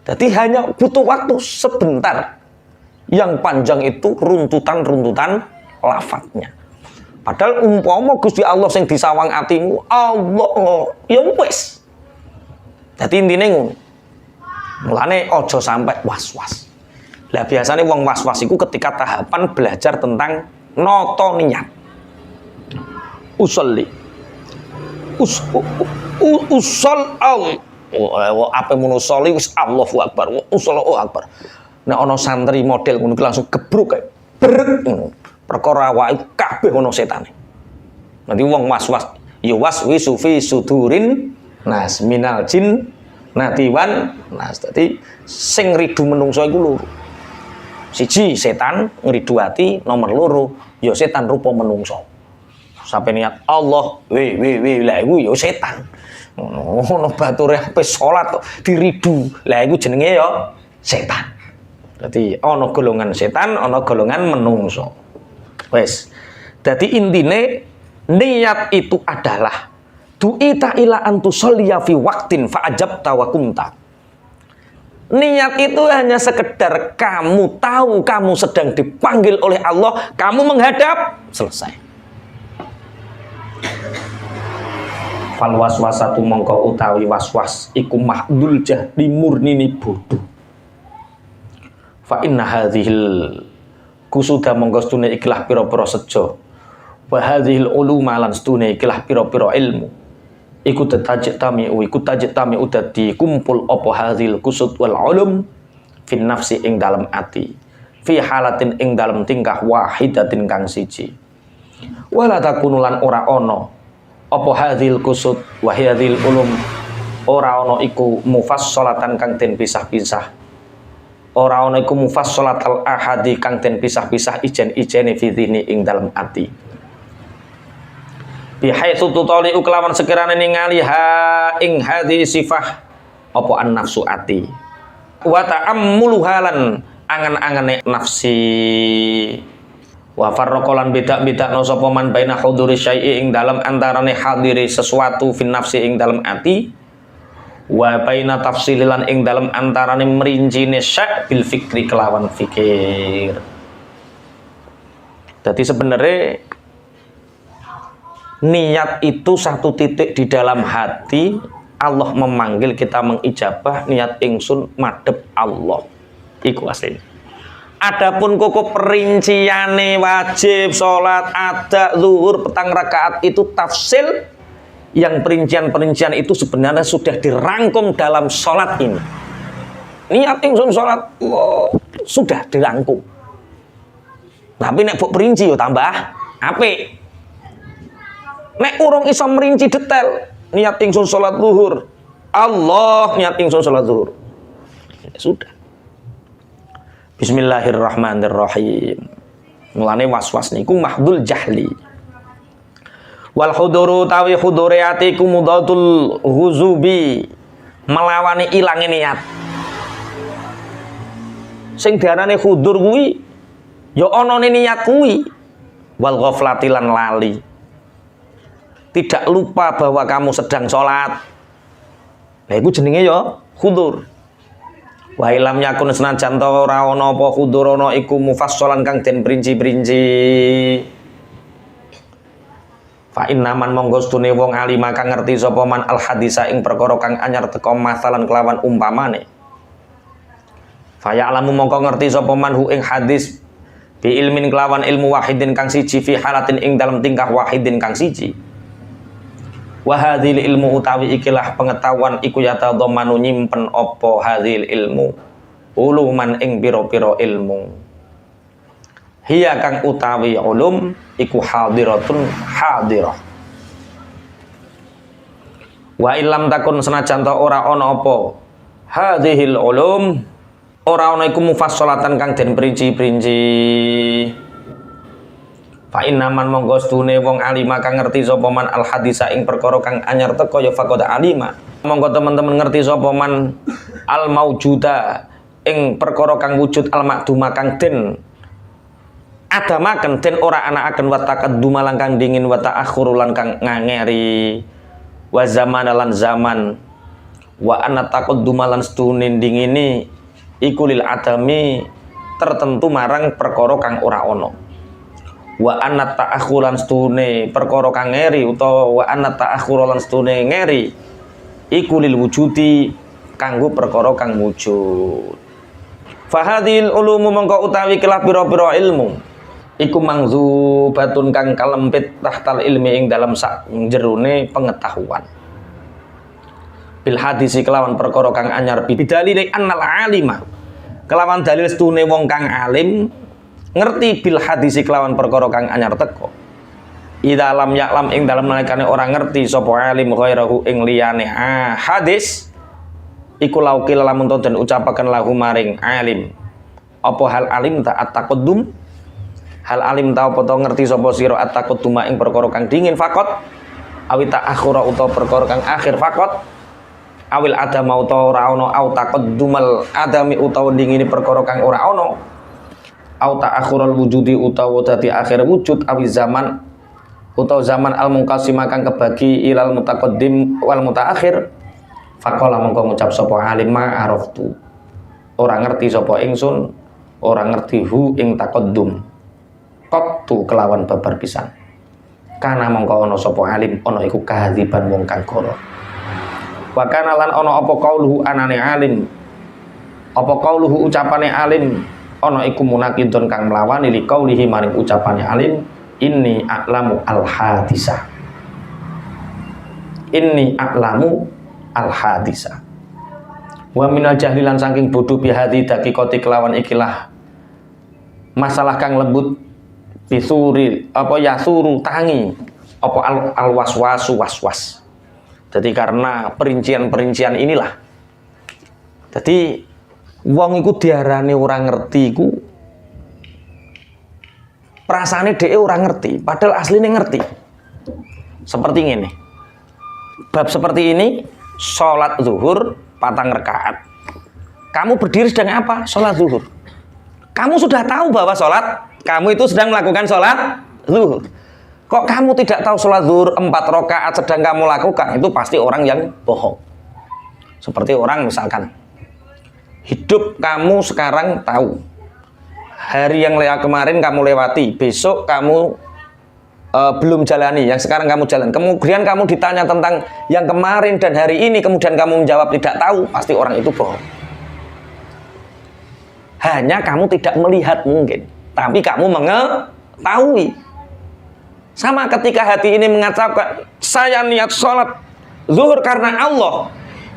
Jadi hanya butuh waktu sebentar. Yang panjang itu runtutan-runtutan lafadznya. Padahal umpama Gusti Allah sing disawang atimu, Allah ya wis. Dadi intine ngono. Mulane aja sampai was-was. Lah biasane wong was-was iku ketika tahapan belajar tentang noto niat. Usolli. Usol apa monusoli wis Allahu Akbar. Allahu Akbar. Nek ana santri model ngono langsung gebruk kae. Brek ngono. Perkara awake kabeh ana setane. Nanti wong was-was, ya waswisu fi sudurin nas minal jin natiwan nas. Dadi sing ngridu menungso iku loro. Siji setan ngridu ati, nomor loro ya setan rupa menungso. Sampai niat Allah, lah iku ya setan. Ngono bature ape salat kok diridu. Lah iku jenenge ya setan. Dadi ana golongan setan, ana golongan menungso. Wes. Dadi intine niat itu adalah du'ita ila antusolliya fi waqtin fa ajabta wa kunta. Niat itu hanya sekedar kamu tahu kamu sedang dipanggil oleh Allah, kamu menghadap, selesai. Fal waswasatu mongko utawi waswas iku mahdul jahli murnini bodoh. Fa inna hadhil kusuda mongko stune ikhlah pira-pira sejo. Wa hadhil uluma lan stune ikhlah pira-pira ilmu. Iku tajik tami dadi kumpul apa hadhil kusud wal ulum fin nafsi ing dalam ati. Fi halatin ing dalam tingkah wahidatin kang siji. Wala takunulan ora ono apa hadhil kusud wa hadhil ulum ora ono iku mufassalatan kang den pisah-pisah. ora ana iku mufassalatal ahadi kang den pisah-pisah ijen-ijene fitini ing dalem ati bihaitsu tutali kelawan sekirane ningali ing hadhi sifah apa an nafsu ati wa ta'ammulu halan angan-angane nafsi wa farraqalan beda-bedakno sapa man baina huduri syai'i ing dalem antarane hadiri sesuatu fin nafsi ing dalem ati wa baina tafsililan ing dalem antarane merincine syak bil fikri kelawan fikir. Jadi sebenarnya niat itu satu titik di dalam hati. Allah memanggil kita mengijabah niat ingsun madhep Allah. Iku asline. Adapun koko perinciane wajib, sholat, ada, zuhur, petang rakaat itu tafsil. Yang perincian-perincian itu sebenarnya sudah dirangkum dalam sholat ini. Niat ingsun sholat, sudah dirangkum. Tapi nek mbok perinci yo tambah apik. Nek urung iso merinci detail, niat ingsun sholat zuhur, Allah niat ingsun sholat zuhur. Ya, sudah. Bismillahirrahmanirrahim. Mulane was-was niku mahdul jahli. Wal huduru tawi hudure ati ku mudatul ghuzubi, melawani ilange niat. Sing diarani hudur kuwi ya anane niat kuwi. Wal ghaflati lan lali. Tidak lupa bahwa kamu sedang sholat. Nah iku jenenge ya hudur. Wa ilam yakun senajan ta ora ana apa hudur ana iku mufassalan kang den perinci-perinci. Fa inna man monggo stune wong alima kang ngerti sapa man al hadisa ing perkara kang anyar teka masalan kelawan umpamane. Fa ya'lamu mongko ngerti sapa man hu ing hadis bi ilmin kelawan ilmu wahidin kang siji fi halatin ing dalam tingkah wahidin kang siji. Wa hadzil ilmu utawi ikilah pengetahuan iku yata dhamanu nyimpen apa hadzil ilmu uluman ing pira-pira ilmu. Hiya kang utawi ulum iku hadiratun hadirah. Wa illam takun senajan ta ora ana apa hadzihil ulum ora ana iku mufassalatan kang den perinci-perinci. Fa inna man monggo stune wong alima kang ngerti sapa man al hadisa ing perkara kang anyar teka ya faqad alima. Monggo teman-teman ngerti sapa man al maujuda ing perkara kang wujud al makduma kang den adamaken den ora anakaken wa taqadduma lan kang dingin wa ta'akhkhuru lan kang ngangeri wa zaman lan zaman wa anna taqadduma lan stune dingini iku lil adami tertentu marang perkara kang ora ana. Wa anna ta'akhuran stune perkara kang ngeri utawa wa anna ta'akhuran stune ngeri iku lil wujudi kanggo perkara kang wujud. Fa hadhil ulumu mongko utawi kelah pira-pira ilmu iku mangzubatun kang kalempit tahtal ilmi ing dalam sak jerone pengetahuan. Bil hadisi kelawan perkara kang anyar bidalil annal alima kelawan dalil stune wong kang alim ngerti bil hadisi kelawan perkara kang anyar teko. Idza lam ya'lam ing dalem nalikane ora ngerti sapa alim ghairahu ing liyane hadis iku laukil lamun den ucapaken lahu maring alim. Apa hal alim ta at-taqaddum? Hal alim ta apa to ngerti sapa sira at-taqadduma ing perkara kang dingin fakot awi ta'akhura utawa perkara kang akhir fakot awil adama utawa ora ana au taqaddumal adami utawa dingine perkara kang ora ana. Au ta'akhurul wujudi utawa dadi akhir wujud awi zaman utawa zaman al munqasim kang kebagi ilal mutaqaddim wal mutaakhir faqala mongko ngucap sapa alim ma araftu ora ngerti sapa ingsun ora ngerti hu ing taqaddum qattu kelawan babar pisan kana mongko ana sapa alim ana iku kadziban wong kang goro wa kana lan ana apa qauluhu anane alim apa qauluhu ucapane alim ana iku munaqidun kang mlawani li qaulihi maring ucapane alim inni a'lamu al hadisa inni a'lamu al hadisa wa minal jahlilan saking bodho bihadi daqiqati kelawan ikilah masalah kang lembut bisuri apa yasuru tangi apa al waswasu waswas. Jadi karena perincian-perincian inilah jadi Wong iku diarani ora ngerti iku perasaane dhek ora ngerti, padahal asline ngerti. Seperti ini. Bab seperti ini, sholat zuhur 4 rakaat. Kamu berdiri sedang apa? Sholat zuhur. Kamu sudah tahu bahwa sholat, kamu itu sedang melakukan sholat zuhur. Kok kamu tidak tahu sholat zuhur 4 rakaat sedang kamu lakukan? Itu pasti orang yang bohong. Seperti orang misalkan, hidup kamu sekarang tahu. Hari yang kemarin kamu lewati, besok kamu belum jalani, yang sekarang kamu jalan. Kemudian kamu ditanya tentang yang kemarin dan hari ini, kemudian kamu menjawab tidak tahu, pasti orang itu bohong. Hanya kamu tidak melihat mungkin, tapi kamu mengetahui. Sama ketika hati ini mengatakan, saya niat sholat zuhur karena Allah,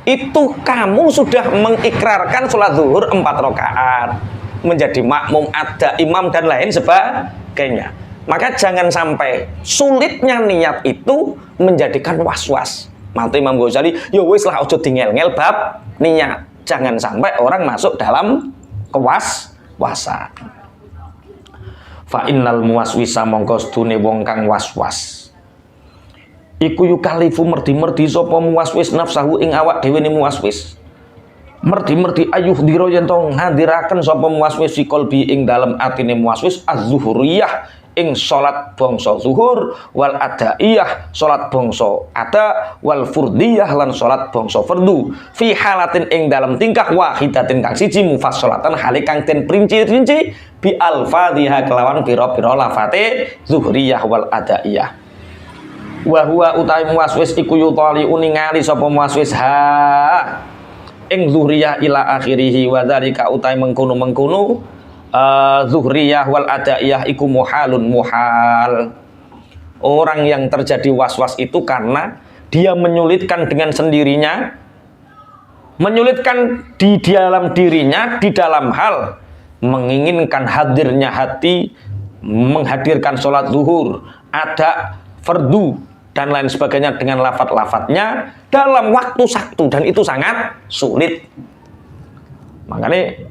itu kamu sudah mengikrarkan sholat zuhur 4 rakaat, menjadi makmum, ada imam dan lain sebagainya. Maka jangan sampai sulitnya niat itu menjadikan was-was. Mata Imam Ghazali, ya wis lah ojo dingel-ngel bab niat. Jangan sampai orang masuk dalam kewas-wasan. Fa innal muwaswisa mongko sedune wong kang was-was. Iku yukalifu merdi-merdi sapa muwaswis nafsahu ing awak dhewe ne muwaswis. Merdi-merdi ayuh dira yen to ngadiraken sapa muwaswis fi qalbi ing dalem atine muwaswis az-zuhuriyah ing salat bangsa zuhur wal adaiyah salat bangsa ada wal furdiyah lan salat bangsa fardu fi halatin ing dalam tingkah wahidatin kang siji mufassalatan hale kang den perinci-rinci bi alfadhiha kelawan pira-pira lafate zuhriyah wal adaiyah wa huwa utawi muwaswis iku yutali uningali sapa muwaswis ha ing zuhriyah ila akhirih wa dzalika utawi mengkono-mengkono zuhriyah wal adaiyah iku muhalun muhal. Orang yang terjadi was-was itu karena dia menyulitkan dengan sendirinya, menyulitkan di dalam dirinya, di dalam hal menginginkan hadirnya hati, menghadirkan sholat zuhur, ada fardu dan lain sebagainya dengan lafaz-lafaznya dalam waktu saktu, dan itu sangat sulit. Makanya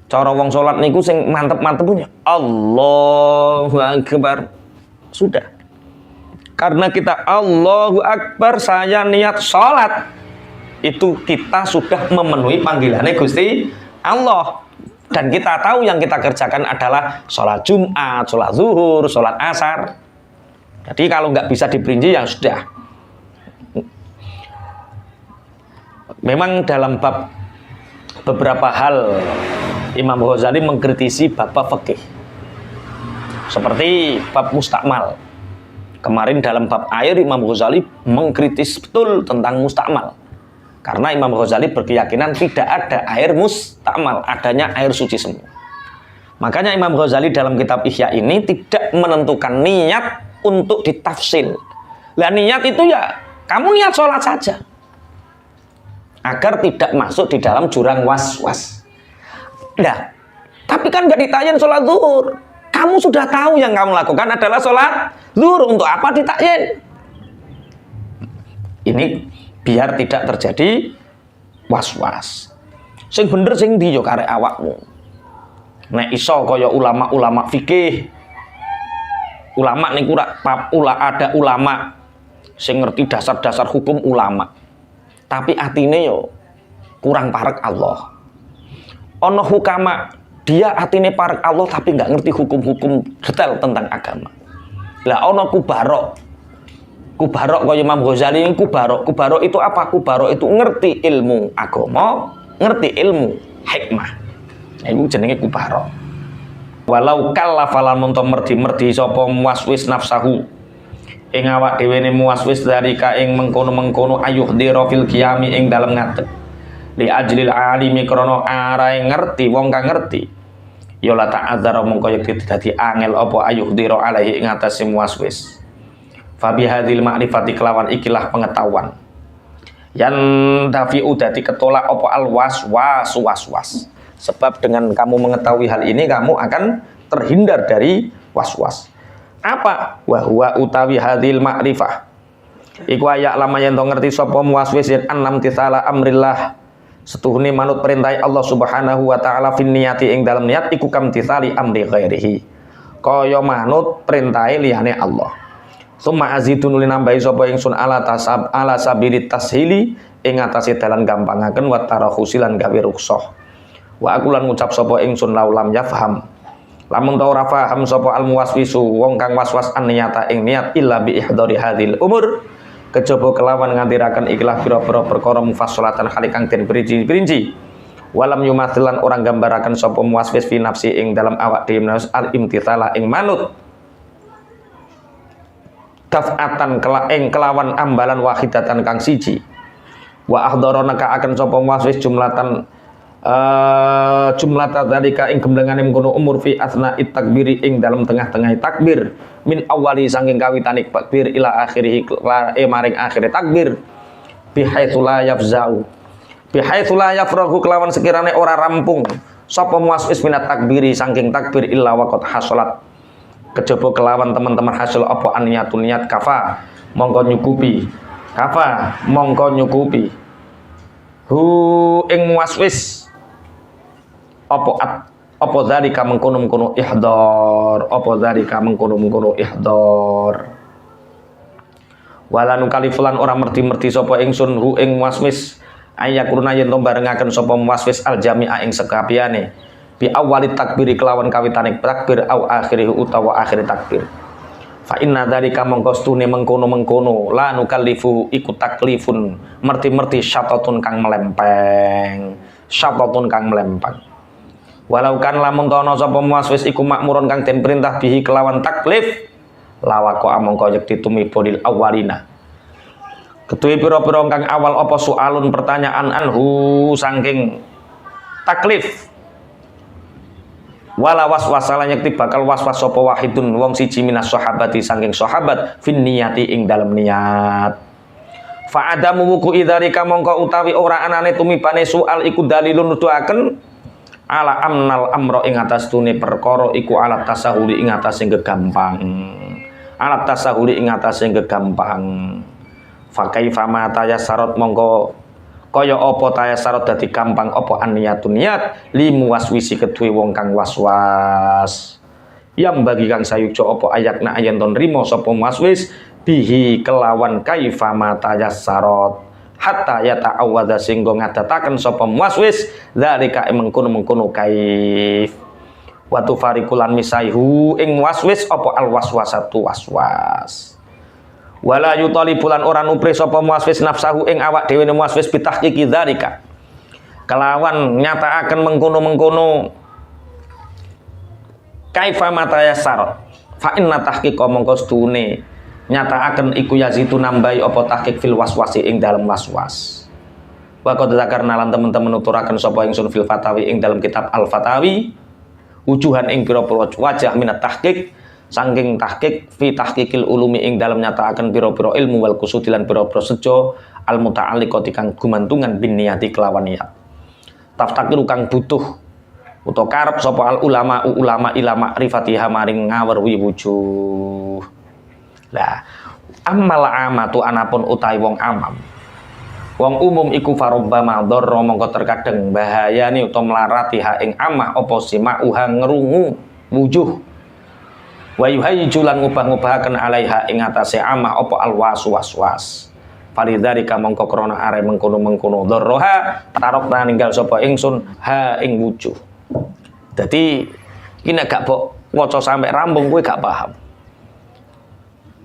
cara wong salat niku sing mantep-mantep punya Allahu Akbar. Sudah. Karena kita Allahu Akbar saya niat salat, itu kita sudah memenuhi panggilannya Gusti Allah. Dan kita tahu yang kita kerjakan adalah sholat Jumat, sholat zuhur, sholat asar. Jadi kalau nggak bisa diperinci ya sudah. Memang dalam bab beberapa hal Imam Ghazali mengkritisi bab fikih, seperti bab mustakmal. Kemarin dalam bab air Imam Ghazali mengkritis betul tentang mustakmal, karena Imam Ghazali berkeyakinan tidak ada air mustakmal, adanya air suci semua. Makanya Imam Ghazali dalam kitab Ihya ini tidak menentukan niat untuk ditafsil. Lah niat itu ya kamu niat sholat saja, agar tidak masuk di dalam jurang was-was. Nah, tapi kan gak ditakyin sholat zuhur. Kamu sudah tahu yang kamu lakukan adalah sholat zuhur. Untuk apa ditakyin? Ini biar tidak terjadi was-was. Sing bener sing ndi yo karek awakmu. Nek iso kaya ulama-ulama fikih. Ulama niku ada ulama sing ngerti dasar-dasar hukum ulama. Tapi atine yo kurang parek Allah. Ono hukama dia atine parek Allah tapi nggak ngerti hukum-hukum detail tentang agama. Lah ono kubarok kaya Imam Ghazali ini kubarok itu apa? Kubarok itu ngerti ilmu agama, ngerti ilmu hikmah. Itu jenenge kubarok. Walau kallafalan monto merdi-merdi sapa muwaswis nafsahu ing awak dhewe ne muwaswis dari ka ing mengkono-mengkono ayuh dira fil qiyami ing dalem ngadeg li ajlil alimi krana arae ngerti wong kang ngerti ya la ta'adzara mongko yekti dadi angel apa ayuh dira alaihi ing atase muwaswis fa bi hadzal ma'rifati kelawan ikilah pengetahuan yan dafi'u dadi ketolak apa al was-was. Sebab dengan kamu mengetahui hal ini kamu akan terhindar dari was-was. Apa? Wa huwa utawi hadhil ma'rifah iku ayak lama yen to ngerti sapa muwaswis yen annam tisala amrillah Setuhune manut perintah Allah Subhanahu wa taala fin niyati ing dalam niat iku kamtitsali amri ghairihi. Kaya manut perintah liyane Allah. Summa azidun li nambahi sapa ingsun ala sabili tashili ing atase dalan gampangaken wa tarahusi lan gawe rukshoh. Wa aku lan ngucap sapa ingsun laulam yafham. Lamun ta ora paham sapa al muwaswisu wong kang waswas an niyata ing niat illa bi ihdari hadhil umur kejaba kelawan ngandiraken ikhlas pira-pira perkara mufassalatan halikang den perinci. Walam yumathilan orang gambaraken sapa muwaswis fi nafsi ing dalam awak dhewe al imtithala ing manut daf'atan kelawan ambalan wahidatan kang siji. Wa ahdharana ka akan sapa muwaswis jumlatan jumlata dalika ing gemblengane mengkono umur fi asna takbiri ing dalam tengah-tengah takbir min awali sanging kawitane takbir ila akhirih maring akhir takbir bihaitsu la yafzau bihaitsu la yafrahu kelawan sekirane ora rampung sapa muwaswis minat takbiri sanging takbir illa waqat hasalat kejaba kelawan teman-teman hasil apa aniyatun niat kafa mongko nyukupi hu ing muwaswis apa dzalika mengkono-mengkono ihdar wala nukalifulan ora merti-merti sapa ingsun hu ing muwaswis ayakurna yen to barengaken sapa muwaswis al jami'a ing sekabehane bi awali takbiri kelawan kawitane takbir au akhirih utawa akhir takbir fa inna dzalika mongko mengkono la nukallifu iku taklifun merti-merti syatatun kang melempeng walau kan lamun tono sapa muwaswis iku makmuron kang den perintah bihi kelawan taklif lawako mongko yekti tumibo lil awalina ketuwi pira-pira kang awal apa soalun pertanyaan anhu saking taklif wala waswasala yekti bakal waswas sapa wahidun wong siji minas sahabati saking sahabat fin niyati ing dalem niat fa adamu wuku idzalika mongko utawi ora anane tumibane soal iku dalilun nuduhaken ala amnal amro ing atas tune perkara iku alat tasahuli ing atas sing gegampang fa kaifa ma tayassarot mongko kaya apa tayassarot dadi gampang apa aniyatun niat limu waswisi kedue wong kang waswas yang bagi kang sayukja apa ayakna ayen ton rimo sapa waswis bihi kelawan kaifa ma tayassarot hatta yata'awwadza singgo ngadataken sapa muwaswis zalika mengkono kaif wa tufarikulan misaihu ing waswis apa al waswasatu waswas wala yutalibulan ora nupri sapa muwaswis nafsahu ing awak dhewe muwaswis bitahqiqi zalika kelawan nyataaken mengkono kaifa matayassar fa inna tahqiqa mongko stune nyataaken iku yazitu nambahi apa tahqiq fil waswasi ing dalam waswas. Wa qad dzakarna lan teman-teman nuturaken sapa ingsun fil fatawi ing dalam kitab al fatawi wujuhan ing pira-pira wajah minat tahqiq saking tahqiq fi tahqiqil ulumi ing dalam nyataaken pira-pira ilmu wal qusudi lan pira-pira sejo al muta'alliqati kang gumantungan bin niyati kelawan niat. Taftakiru kang butuh utawa karep sapa al ulama ila ma'rifatiha maring ngawerwi wujuh. Lah amal amatu anapun utai wong amam wong umum iku farobbama dharra mongko terkadang bahayane utawa melarati ha ing amah apa simauha ngrungu wujuh wa yuhayyiju lan ngubah-ngubahaken alaiha ing atase amah apa alwaswas falidzalika mongko krana are mengkono dharraha tarokna ninggal sapa ingsun ha ing wujuh. Dadi iki nek gak mbok waca sampai rampung kowe gak paham.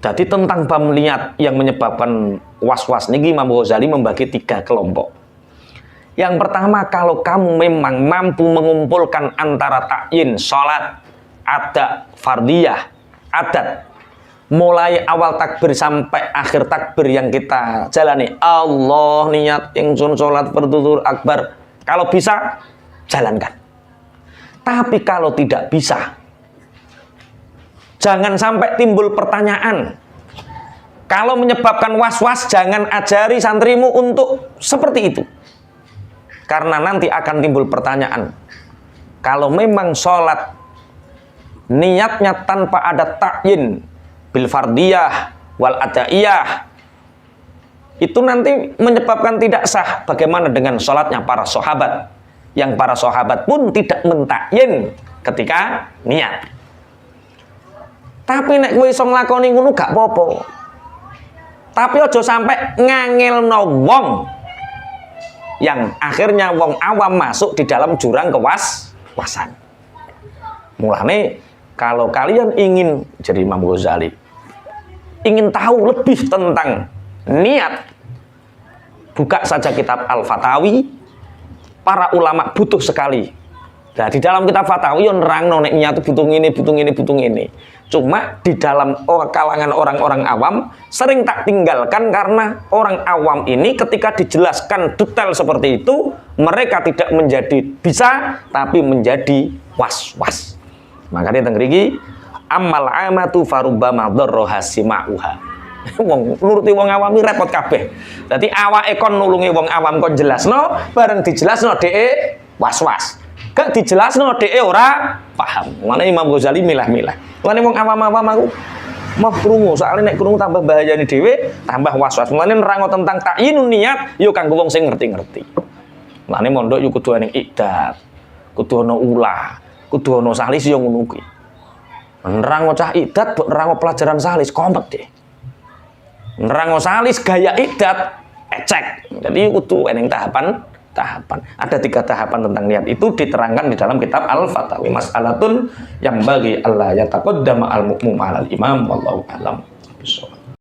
Jadi tentang bab niat yang menyebabkan was-was niki Imam Ghazali membagi 3 kelompok. Yang pertama, kalau kamu memang mampu mengumpulkan antara takyin, sholat, adat, fardiyah, adat, mulai awal takbir sampai akhir takbir yang kita jalani, Allah niat ingsun sholat fardhu akbar, kalau bisa jalankan. Tapi kalau tidak bisa, jangan sampai timbul pertanyaan. Kalau menyebabkan was-was, jangan ajari santrimu untuk seperti itu. Karena nanti akan timbul pertanyaan. Kalau memang sholat niatnya tanpa ada takyin bil fardiyah wal adaiyah, itu nanti menyebabkan tidak sah. Bagaimana dengan sholatnya para sahabat, yang para sahabat pun tidak mentakyin ketika niat. Tapi nek kowe iso nglakoni ngono gak apa-apa. Tapi aja sampai ngangelno wong yang akhirnya wong awam masuk di dalam jurang kewas-wasan. Mulane kalau kalian ingin, jadi Imam Ghazali ingin tahu lebih tentang niat, buka saja kitab Al-Fatawi. Para ulama butuh sekali. Nah, di dalam kitab Fatawi yang nerangno nek niat butuh ini, butuh ini, butuh ini. Cuma di dalam kalangan orang-orang awam sering tak tinggalkan karena orang awam ini ketika dijelaskan detail seperti itu, mereka tidak menjadi bisa, tapi menjadi was-was. Makanya teng mriki amal amatu farubama dzarra simauha. Wong nuruti wong awam iki repot kabeh. Dadi awake kon nulungi wong awam kon jelasno, bareng dijelasno dhek was-was. Gak dijelasno dhek ora paham. Mane Imam Ghazali milah-milah. Mane wong awam-awam aku mau krungu, soalnya nek krungu tambah bahayane dhewe, tambah was-was. Mane nerango tentang takyinun niat yo kanggo wong sing ngerti-ngerti. Mane mondok yo kudu ana iqdat, kudu ana ulah, kudu ana salis yo ngono kuwi. Nerango cah iqdat, nerango pelajaran salis kompet deh. Nerango salis gaya iqdat ecek. Jadi kudu eneng tahapan. Ada 3 tahapan tentang niat itu diterangkan di dalam kitab Al-Fatawi. Mas'alatun yang bagi Allah yataqaddama al-mu'mum 'alal imam wallahu a'lam.